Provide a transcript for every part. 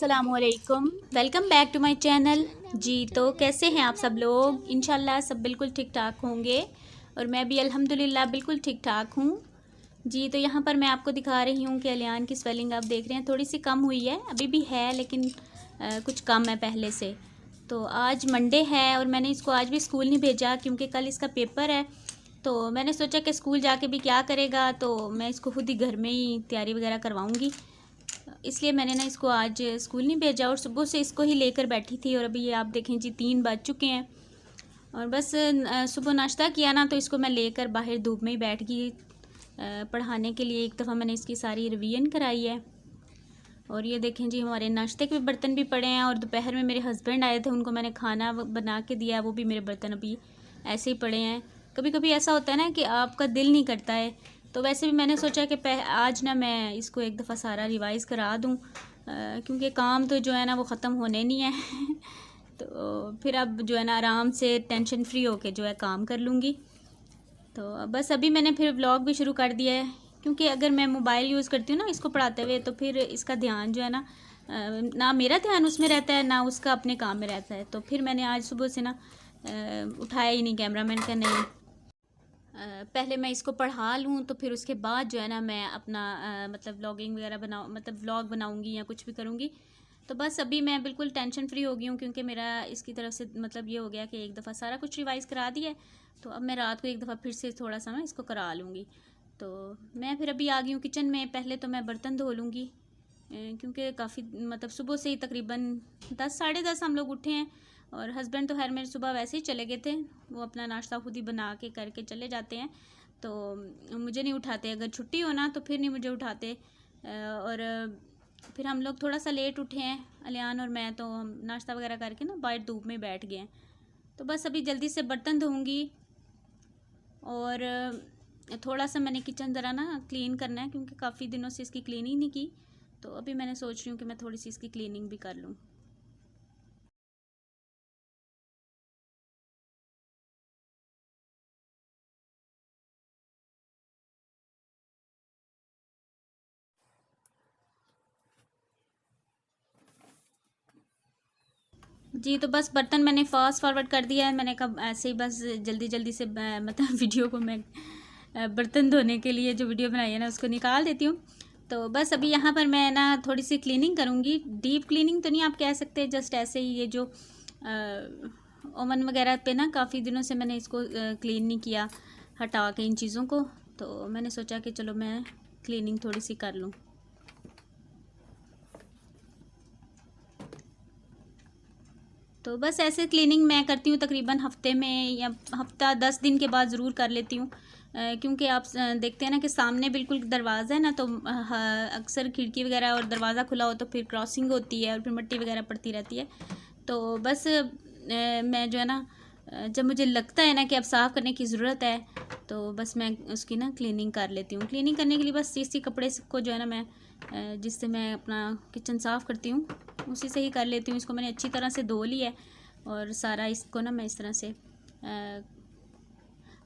अस्सलामुअलैकुम, welcome back to my channel. जी तो कैसे हैं आप सब लोग? इंशाल्लाह सब बिल्कुल ठीक ठाक होंगे और मैं भी अल्हम्दुलिल्लाह बिल्कुल ठीक ठाक हूँ। जी तो यहाँ पर मैं आपको दिखा रही हूँ कि अलियान की स्वेलिंग आप देख रहे हैं थोड़ी सी कम हुई है, अभी भी है लेकिन कुछ कम है पहले से। तो आज मंडे है और मैंने इसको आज भी स्कूल नहीं भेजा क्योंकि कल इसका पेपर है। तो मैंने सोचा कि स्कूल जाके भी क्या करेगा, तो मैं इसको खुद ही घर में ही तैयारी वगैरह करवाऊँगी, इसलिए मैंने ना इसको आज स्कूल नहीं भेजा और सुबह से इसको ही लेकर बैठी थी। और अभी ये आप देखें जी 3 बज चुके हैं और बस सुबह नाश्ता किया ना तो इसको मैं लेकर बाहर धूप में ही बैठ गई पढ़ाने के लिए। एक दफ़ा मैंने इसकी सारी रिवीजन कराई है। और ये देखें जी हमारे नाश्ते के बर्तन भी पड़े हैं और दोपहर में मेरे हस्बैंड आए थे, उनको मैंने खाना बना के दिया, वो भी मेरे बर्तन अभी ऐसे ही पड़े हैं। कभी कभी ऐसा होता है ना कि आपका दिल नहीं करता है, तो वैसे भी मैंने सोचा कि आज ना मैं इसको एक दफ़ा सारा रिवाइज़ करा दूँ क्योंकि काम तो जो है ना वो ख़त्म होने नहीं है तो फिर अब जो है ना आराम से टेंशन फ्री होके जो है काम कर लूँगी। तो बस अभी मैंने फिर व्लॉग भी शुरू कर दिया है क्योंकि अगर मैं मोबाइल यूज़ करती हूँ ना इसको पढ़ाते हुए तो फिर इसका ध्यान जो है ना मेरा ध्यान उसमें रहता है ना उसका अपने काम में रहता है। तो फिर मैंने आज सुबह से ना उठाया ही नहीं कैमरा, मैंने कहा नहीं पहले मैं इसको पढ़ा लूँ तो फिर उसके बाद जो है ना मैं अपना मतलब व्लॉगिंग वगैरह मतलब व्लॉग बनाऊँगी या कुछ भी करूँगी। तो बस अभी मैं बिल्कुल टेंशन फ्री हो गई हूँ क्योंकि मेरा इसकी तरफ से मतलब ये हो गया कि एक दफ़ा सारा कुछ रिवाइज़ करा दिया है, तो अब मैं रात को एक दफ़ा फिर से थोड़ा सा ना इसको करा लूँगी। तो मैं फिर अभी आ गई हूँ किचन में। पहले तो मैं बर्तन धो लूँगी क्योंकि काफ़ी मतलब सुबह से ही तकरीबन 10 साढ़े 10 हम लोग उठे हैं और हस्बैंड तो खैर मेरे सुबह वैसे ही चले गए थे, वो अपना नाश्ता खुद ही बना के करके चले जाते हैं, तो मुझे नहीं उठाते। अगर छुट्टी हो ना तो फिर नहीं मुझे उठाते। और फिर हम लोग थोड़ा सा लेट उठे हैं अलियान और मैं, तो हम नाश्ता वगैरह करके ना बाहर धूप में बैठ गए हैं। तो बस अभी जल्दी से बर्तन धोऊँगी और थोड़ा सा मैंने किचन ज़रा ना क्लीन करना है क्योंकि काफ़ी दिनों से इसकी क्लीनिंग नहीं की, तो अभी मैंने सोच रही हूँ कि मैं थोड़ी सी इसकी क्लीनिंग भी कर लूँ। जी तो बस बर्तन मैंने फास्ट फॉरवर्ड कर दिया है। मैंने कहा ऐसे ही बस जल्दी जल्दी से मतलब वीडियो को मैं बर्तन धोने के लिए जो वीडियो बनाई है ना उसको निकाल देती हूँ। तो बस अभी यहाँ पर मैं ना थोड़ी सी क्लीनिंग करूँगी, डीप क्लीनिंग तो नहीं आप कह सकते, जस्ट ऐसे ही ये जो ओवन वगैरह पे ना काफ़ी दिनों से मैंने इसको क्लीन नहीं किया हटा के इन चीज़ों को, तो मैंने सोचा कि चलो मैं क्लीनिंग थोड़ी सी कर लूँ। तो बस ऐसे क्लीनिंग मैं करती हूँ तकरीबन हफ्ते में या हफ्ता 10 दिन के बाद ज़रूर कर लेती हूँ क्योंकि आप देखते हैं ना कि सामने बिल्कुल दरवाज़ा है ना, तो अक्सर खिड़की वगैरह और दरवाज़ा खुला हो तो फिर क्रॉसिंग होती है और फिर मिट्टी वगैरह पड़ती रहती है। तो बस मैं जो है ना जब मुझे लगता है ना कि अब साफ़ करने की ज़रूरत है तो बस मैं उसकी ना क्लीनिंग कर लेती हूँ। क्लीनिंग करने के लिए बस इसी कपड़े को जो है ना मैं जिससे मैं अपना किचन साफ़ करती हूँ उसी से ही कर लेती हूँ। इसको मैंने अच्छी तरह से धो लिया है और सारा इसको ना मैं इस तरह से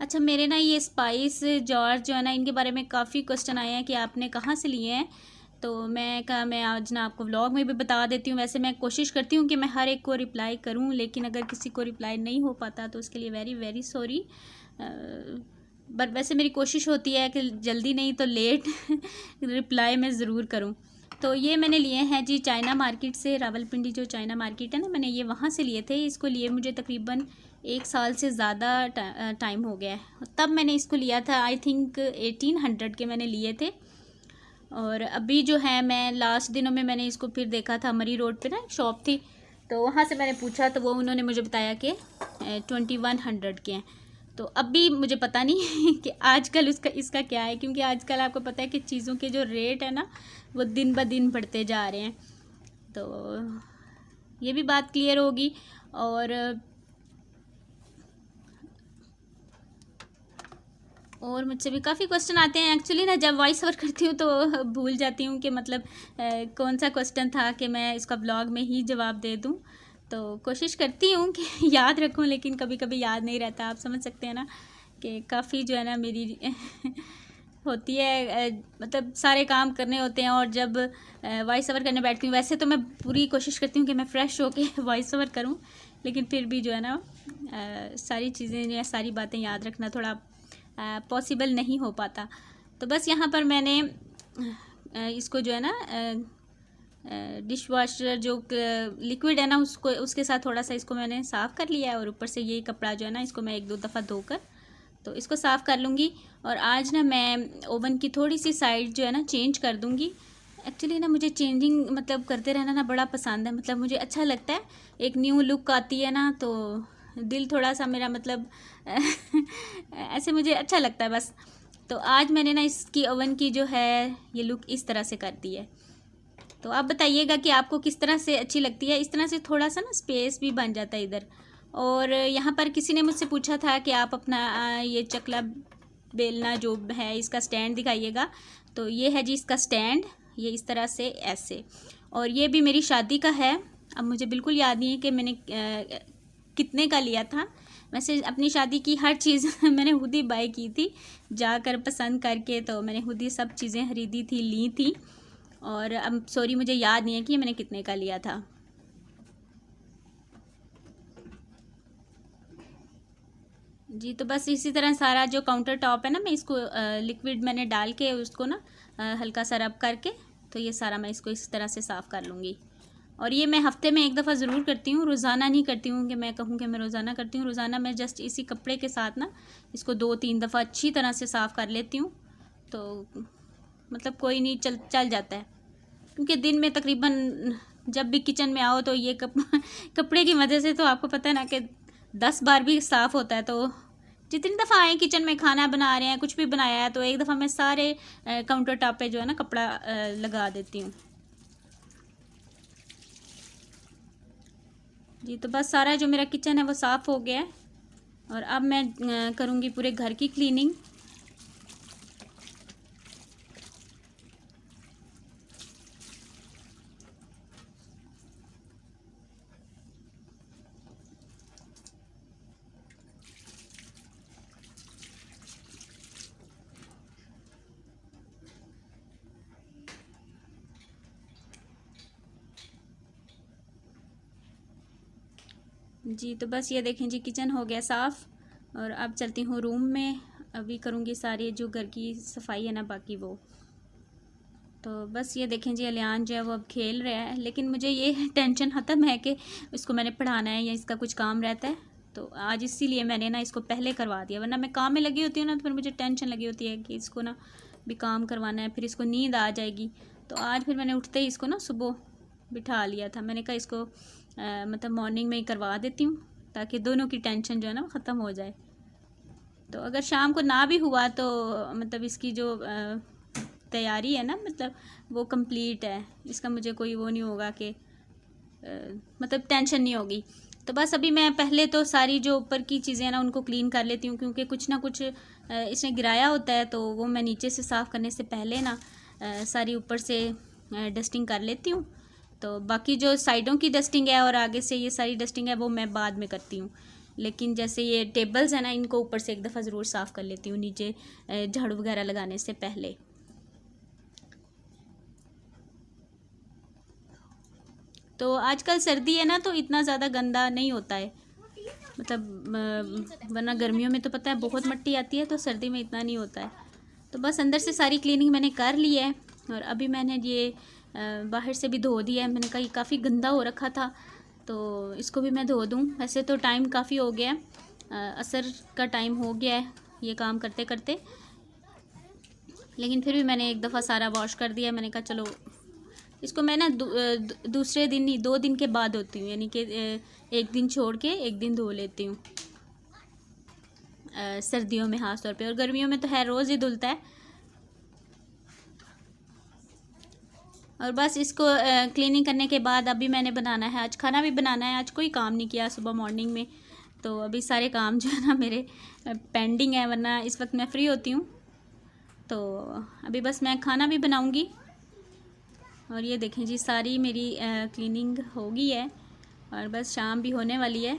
अच्छा मेरे ना ये स्पाइस जार जो है ना इनके बारे में काफ़ी क्वेश्चन आए हैं कि आपने कहाँ से लिए हैं, तो मैं आज ना आपको व्लॉग में भी बता देती हूँ। वैसे मैं कोशिश करती हूँ कि मैं हर एक को रिप्लाई करूँ, लेकिन अगर किसी को रिप्लाई नहीं हो पाता तो उसके लिए वेरी वेरी सॉरी। बट वैसे मेरी कोशिश होती है कि जल्दी नहीं तो लेट रिप्लाई मैं ज़रूर करूँ। तो ये मैंने लिए हैं जी चाइना मार्केट से, रावलपिंडी जो चाइना मार्केट है ना, मैंने ये वहाँ से लिए थे। इसको लिए मुझे तकरीबन 1 साल से ज़्यादा टाइम हो गया है। तब मैंने इसको लिया था, आई थिंक 1800 के मैंने लिए थे। और अभी जो है मैं लास्ट दिनों में मैंने इसको फिर देखा था, मरी रोड पे ना एक शॉप थी, तो वहाँ से मैंने पूछा तो वो उन्होंने मुझे बताया कि 2100 के हैं। तो अभी मुझे पता नहीं कि आजकल इसका क्या है, क्योंकि आजकल आपको पता है कि चीज़ों के जो रेट है ना वो दिन ब दिन बढ़ते जा रहे हैं। तो ये भी बात क्लियर होगी। और मुझसे भी काफ़ी क्वेश्चन आते हैं। एक्चुअली ना जब वॉइस ओवर करती हूँ तो भूल जाती हूँ कि मतलब कौन सा क्वेश्चन था कि मैं इसका ब्लॉग में ही जवाब दे दूँ। तो कोशिश करती हूँ कि याद रखूँ, लेकिन कभी कभी याद नहीं रहता। आप समझ सकते हैं ना कि काफ़ी जो है ना मेरी होती है, मतलब सारे काम करने होते हैं, और जब वॉइस ओवर करने बैठती हूँ, वैसे तो मैं पूरी कोशिश करती हूँ कि मैं फ़्रेश होके वॉइस ओवर करूँ, लेकिन फिर भी जो है ना सारी चीज़ें या सारी बातें याद रखना थोड़ा पॉसिबल नहीं हो पाता। तो बस यहाँ पर मैंने इसको जो है ना डिश वॉशर जो लिक्विड है ना, उसको उसके साथ थोड़ा सा इसको मैंने साफ़ कर लिया है, और ऊपर से ये कपड़ा जो है ना, इसको मैं 1-2 दफ़ा धोकर तो इसको साफ़ कर लूँगी। और आज ना मैं ओवन की थोड़ी सी साइड जो है ना चेंज कर दूँगी। एक्चुअली ना मुझे चेंजिंग मतलब करते रहना ना बड़ा पसंद है, मतलब मुझे अच्छा लगता है, एक न्यू लुक आती है ना, तो दिल थोड़ा सा मेरा मतलब ऐसे मुझे अच्छा लगता है बस। तो आज मैंने ना इसकी ओवन की जो है ये लुक इस तरह से कर दी है। तो आप बताइएगा कि आपको किस तरह से अच्छी लगती है। इस तरह से थोड़ा सा ना स्पेस भी बन जाता है इधर। और यहाँ पर किसी ने मुझसे पूछा था कि आप अपना ये चकला बेलना जो है इसका स्टैंड दिखाइएगा। तो ये है जी इसका स्टैंड, ये इस तरह से ऐसे, और ये भी मेरी शादी का है। अब मुझे बिल्कुल याद नहीं है कि मैंने कितने का लिया था। वैसे अपनी शादी की हर चीज़ मैंने खुद ही बाय की थी, जाकर पसंद करके, तो मैंने खुद ही सब चीज़ें खरीदी थी, ली थी। और अब सॉरी मुझे याद नहीं है कि मैंने कितने का लिया था। जी तो बस इसी तरह सारा जो काउंटर टॉप है ना, मैं इसको लिक्विड मैंने डाल के उसको ना हल्का सा रब करके, तो ये सारा मैं इसको इस तरह से साफ़ कर लूँगी। और ये मैं हफ़्ते में 1 दफ़ा ज़रूर करती हूँ, रोज़ाना नहीं करती हूँ कि मैं कहूँ कि मैं रोज़ाना करती हूँ। रोज़ाना मैं जस्ट इसी कपड़े के साथ ना इसको 2-3 दफ़ा अच्छी तरह से साफ़ कर लेती हूँ, तो मतलब कोई नहीं, चल जाता है। क्योंकि दिन में तकरीबन जब भी किचन में आओ तो ये कपड़े की वजह से तो आपको पता है ना कि 10 बार भी साफ़ होता है। तो जितनी दफ़ा आए किचन में, खाना बना रहे हैं, कुछ भी बनाया है, तो एक दफ़ा मैं सारे काउंटर टॉप पे जो है ना कपड़ा लगा देती हूँ। जी तो बस सारा जो मेरा किचन है वो साफ़ हो गया है, और अब मैं करूँगी पूरे घर की क्लीनिंग। जी तो बस ये देखें जी, किचन हो गया साफ़, और अब चलती हूँ रूम में। अभी करूँगी सारी जो घर की सफाई है ना बाकी वो। तो बस ये देखें जी, अलियान जो है वो अब खेल रहा है, लेकिन मुझे ये टेंशन ख़त्म है कि इसको मैंने पढ़ाना है या इसका कुछ काम रहता है। तो आज इसीलिए मैंने ना इसको पहले करवा दिया, वरना मैं काम में लगी होती हूँ ना, तो फिर मुझे टेंशन लगी होती है कि इसको ना भी काम करवाना है, फिर इसको नींद आ जाएगी। तो आज फिर मैंने उठते ही इसको ना सुबह बिठा लिया था। मैंने कहा इसको मतलब मॉर्निंग में ही करवा देती हूँ, ताकि दोनों की टेंशन जो है ना वो ख़त्म हो जाए। तो अगर शाम को ना भी हुआ तो मतलब इसकी जो तैयारी है ना, मतलब वो कंप्लीट है, इसका मुझे कोई वो नहीं होगा कि मतलब टेंशन नहीं होगी। तो बस अभी मैं पहले तो सारी जो ऊपर की चीज़ें हैं ना उनको क्लीन कर लेती हूँ, क्योंकि कुछ ना कुछ इसने गिराया होता है, तो वो मैं नीचे से साफ़ करने से पहले ना सारी ऊपर से डस्टिंग कर लेती हूँ। तो बाकी जो साइडों की डस्टिंग है और आगे से ये सारी डस्टिंग है वो मैं बाद में करती हूँ। लेकिन जैसे ये टेबल्स हैं ना, इनको ऊपर से एक दफ़ा ज़रूर साफ़ कर लेती हूँ नीचे झाड़ू वगैरह लगाने से पहले। तो आजकल सर्दी है ना, तो इतना ज़्यादा गंदा नहीं होता है, मतलब वरना गर्मियों में तो पता है बहुत मिट्टी आती है, तो सर्दी में इतना नहीं होता है। तो बस अंदर से सारी क्लीनिंग मैंने कर ली है, और अभी मैंने ये बाहर से भी धो दिया है। मैंने कहा ये काफ़ी गंदा हो रखा था, तो इसको भी मैं धो दूँ। वैसे तो टाइम काफ़ी हो गया है, असर का टाइम हो गया है ये काम करते करते, लेकिन फिर भी मैंने एक दफ़ा सारा वॉश कर दिया। मैंने कहा चलो इसको मैं ना दूसरे दिन ही 2 दिन के बाद धोती हूँ, यानी कि एक दिन छोड़ के एक दिन धो लेती हूँ सर्दियों में ख़ास तौर पे, और गर्मियों में तो है रोज़ ही धुलता है। और बस इसको क्लीनिंग करने के बाद अभी मैंने बनाना है, आज खाना भी बनाना है। आज कोई काम नहीं किया सुबह मॉर्निंग में, तो अभी सारे काम जो है ना मेरे पेंडिंग है, वरना इस वक्त मैं फ्री होती हूँ। तो अभी बस मैं खाना भी बनाऊँगी। और ये देखें जी, सारी मेरी क्लीनिंग हो गई है, और बस शाम भी होने वाली है।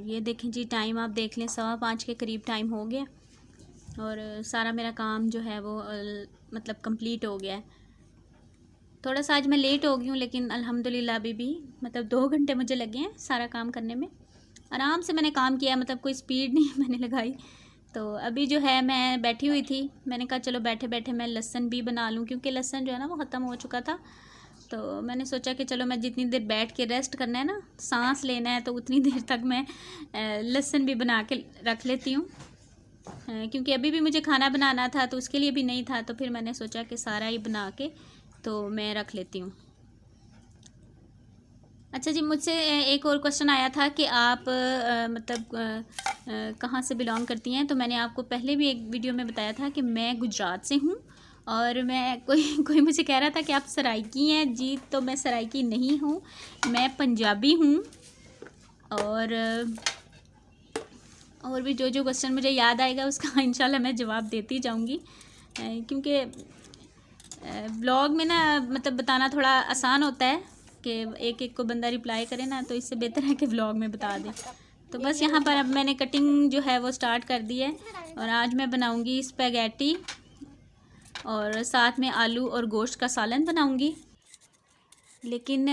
ये देखें जी, टाइम आप देख लें, 5:15 के करीब टाइम हो गया और सारा मेरा काम जो है वो मतलब कंप्लीट हो गया है। थोड़ा सा आज मैं लेट हो गई हूँ, लेकिन अल्हम्दुलिल्लाह अभी भी मतलब 2 घंटे मुझे लगे हैं सारा काम करने में। आराम से मैंने काम किया, मतलब कोई स्पीड नहीं मैंने लगाई। तो अभी जो है मैं बैठी हुई थी, मैंने कहा चलो बैठे बैठे मैं लहसुन भी बना लूँ, क्योंकि लहसुन जो है ना वो ख़त्म हो चुका था। तो मैंने सोचा कि चलो मैं जितनी देर बैठ के रेस्ट करना है ना, सांस लेना है, तो उतनी देर तक मैं लहसुन भी बना के रख लेती हूँ, क्योंकि अभी भी मुझे खाना बनाना था तो उसके लिए भी नहीं था। तो फिर मैंने सोचा कि सारा ही बना के तो मैं रख लेती हूँ। अच्छा जी, मुझसे एक और क्वेश्चन आया था कि आप मतलब कहाँ से बिलोंग करती हैं। तो मैंने आपको पहले भी एक वीडियो में बताया था कि मैं गुजरात से हूँ, और मैं कोई मुझे कह रहा था कि आप सराइकी हैं। जी, तो मैं सराइकी नहीं हूँ, मैं पंजाबी हूँ। और भी जो क्वेश्चन मुझे याद आएगा उसका इंशाल्लाह मैं जवाब देती जाऊँगी, क्योंकि ब्लॉग में ना मतलब बताना थोड़ा आसान होता है कि एक एक को बंदा रिप्लाई करे ना, तो इससे बेहतर है कि व्लॉग में बता दें। तो बस यहाँ पर अब मैंने कटिंग जो है वो स्टार्ट कर दी है, और आज मैं बनाऊँगी स्पैगेटी और साथ में आलू और गोश्त का सालन बनाऊँगी। लेकिन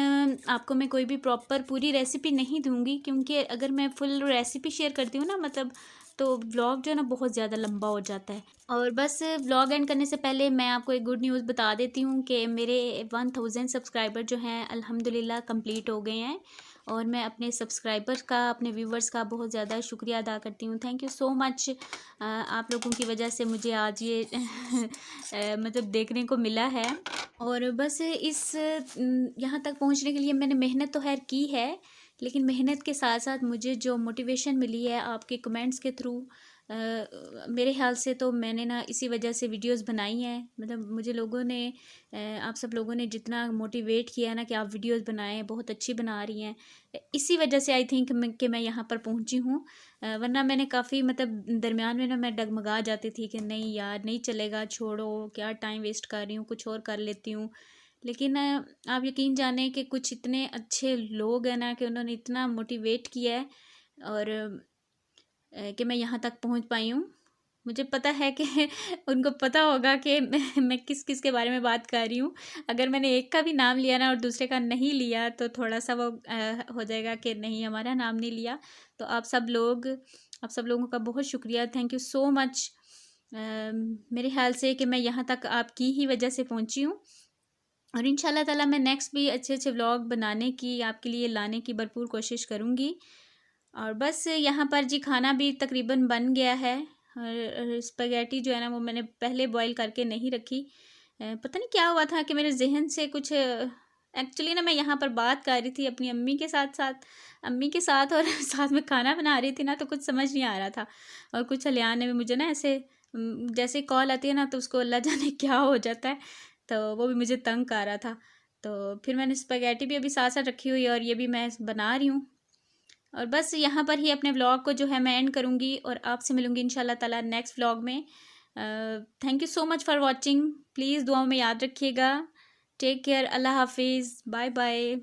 आपको मैं कोई भी प्रॉपर पूरी रेसिपी नहीं दूँगी, क्योंकि अगर मैं फुल रेसिपी शेयर करती हूँ ना मतलब, तो व्लॉग जो है ना बहुत ज़्यादा लंबा हो जाता है। और बस व्लॉग एंड करने से पहले मैं आपको एक गुड न्यूज़ बता देती हूँ कि मेरे 1000 सब्सक्राइबर जो हैं अल्हम्दुलिल्लाह कंप्लीट हो गए हैं, और मैं अपने सब्सक्राइबर्स का, अपने व्यूवर्स का बहुत ज़्यादा शुक्रिया अदा करती हूँ। Thank you so much. आप लोगों की वजह से मुझे आज ये मतलब देखने को मिला है। और बस यहाँ तक पहुँचने के लिए मैंने मेहनत तो खैर की है, लेकिन मेहनत के साथ साथ मुझे जो मोटिवेशन मिली है आपके कमेंट्स के थ्रू, मेरे ख्याल से तो मैंने ना इसी वजह से वीडियोस बनाई हैं। मतलब मुझे लोगों ने, आप सब लोगों ने जितना मोटिवेट किया है ना कि आप वीडियोस बनाएं, बहुत अच्छी बना रही हैं, इसी वजह से आई थिंक कि मैं यहाँ पर पहुँची हूँ। वरना मैंने काफ़ी मतलब दरमियान में ना मैं डगमगा जाती थी कि नहीं यार नहीं चलेगा, छोड़ो, क्या टाइम वेस्ट कर रही हूँ, कुछ और कर लेती हूँ। लेकिन आप यकीन जाने कि कुछ इतने अच्छे लोग हैं ना कि उन्होंने इतना मोटिवेट किया है, और कि मैं यहाँ तक पहुँच पाई हूँ। मुझे पता है कि उनको पता होगा कि मैं किस किस के बारे में बात कर रही हूँ। अगर मैंने एक का भी नाम लिया ना और दूसरे का नहीं लिया, तो थोड़ा सा वो हो जाएगा कि नहीं हमारा नाम नहीं लिया। तो आप सब लोगों का बहुत शुक्रिया, थैंक यू सो मच। मेरे ख्याल से कि मैं यहाँ तक आपकी ही वजह से पहुँची हूँ, और इंशाल्लाह ताला मैं नेक्स्ट भी अच्छे अच्छे व्लॉग बनाने की, आपके लिए लाने की भरपूर कोशिश करूँगी। और बस यहाँ पर जी खाना भी तकरीबन बन गया है, और स्पैगेटी जो है ना वो मैंने पहले बॉईल करके नहीं रखी। पता नहीं क्या हुआ था कि मेरे जहन से कुछ, एक्चुअली ना मैं यहाँ पर बात कर रही थी अपनी अम्मी के साथ और साथ में खाना बना रही थी ना, तो कुछ समझ नहीं आ रहा था। और कुछ हलियान ने भी मुझे ना ऐसे जैसे कॉल आती है ना तो उसको अल्लाह जाने क्या हो जाता है, तो वो भी मुझे तंग कर रहा था। तो फिर मैंने स्पैगेटी भी अभी साथ साथ रखी हुई है, और ये भी मैं बना रही हूँ। और बस यहाँ पर ही अपने व्लॉग को जो है मैं एंड करूँगी, और आपसे मिलूँगी इंशाल्लाह ताला नेक्स्ट व्लॉग में। Thank you so much for watching. Please दुआओं में याद रखिएगा। टेक केयर, अल्लाह हाफिज़, बाय बाय।